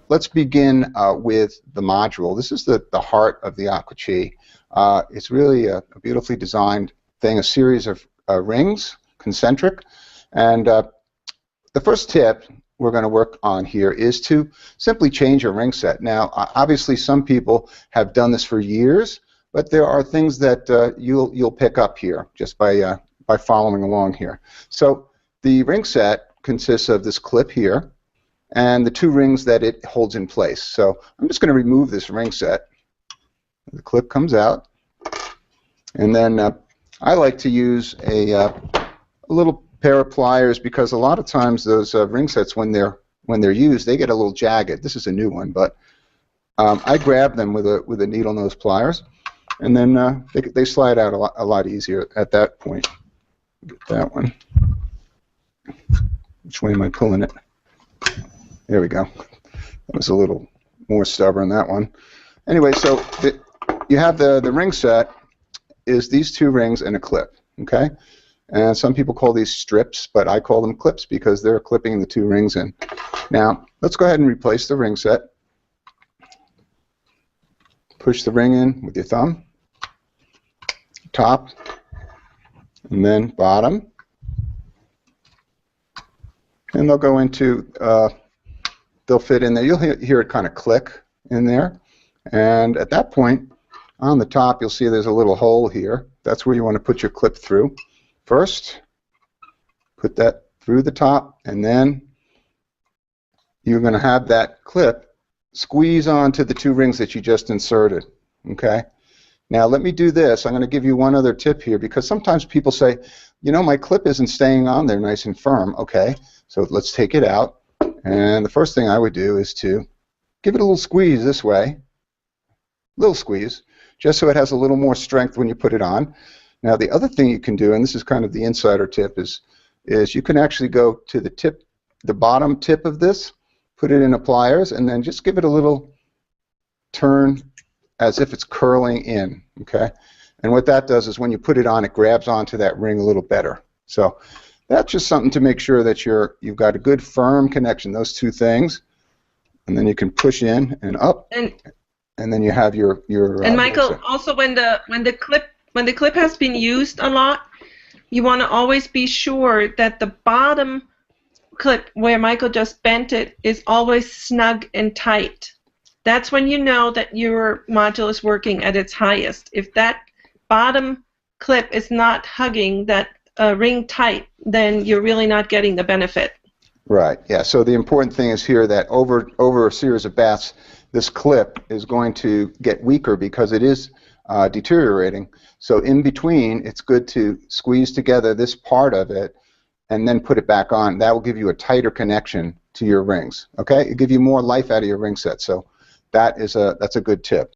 Let's begin with the module. This is the heart of the Aqua. It's really a beautifully designed thing, a series of rings, concentric. And the first tip we're going to work on here is to simply change your ring set. Now, obviously, some people have done this for years, but there are things that you'll pick up here just by following along here. So the ring set consists of this clip here and the two rings that it holds in place. So I'm just going to remove this ring set. The clip comes out, and then I like to use a little pair of pliers because a lot of times those ring sets, when they're used, they get a little jagged. This is a new one, but I grab them with a needle nose pliers, and then they slide out a lot easier at that point. Get that one. Which way am I pulling it? There we go. That was a little more stubborn, that one. Anyway, so you have the ring set is these two rings and a clip, okay? And some people call these strips, but I call them clips because they're clipping the two rings in. Now, let's go ahead and replace the ring set. Push the ring in with your thumb, top, and then bottom. And they'll go into, they'll fit in there. You'll hear it kind of click in there. And at that point, on the top, you'll see there's a little hole here. That's where you want to put your clip through. First, put that through the top, and then you're going to have that clip squeeze onto the two rings that you just inserted. Okay? Now, let me do this. I'm going to give you one other tip here, because sometimes people say, you know, my clip isn't staying on there nice and firm. Okay, so let's take it out. And the first thing I would do is to give it a little squeeze this way. Little squeeze, just so it has a little more strength when you put it on. Now, the other thing you can do, and this is kind of the insider tip, is you can actually go to the tip, the bottom tip of this, put it in a pliers, and then just give it a little turn as if it's curling in, okay? And what that does is when you put it on, it grabs onto that ring a little better. So that's just something to make sure that you've got a good firm connection, those two things, and then you can push in and up, and then you have your and Michael, also when the clip has been used a lot, you want to always be sure that the bottom clip where Michael just bent it is always snug and tight. That's when you know that your module is working at its highest. If that bottom clip is not hugging that ring tight, then you're really not getting the benefit. Right, yeah, so the important thing is here that over a series of baths, this clip is going to get weaker because it is deteriorating. So in between, it's good to squeeze together this part of it and then put it back on. That will give you a tighter connection to your rings. Okay, it'll give you more life out of your ring set. So that's a good tip.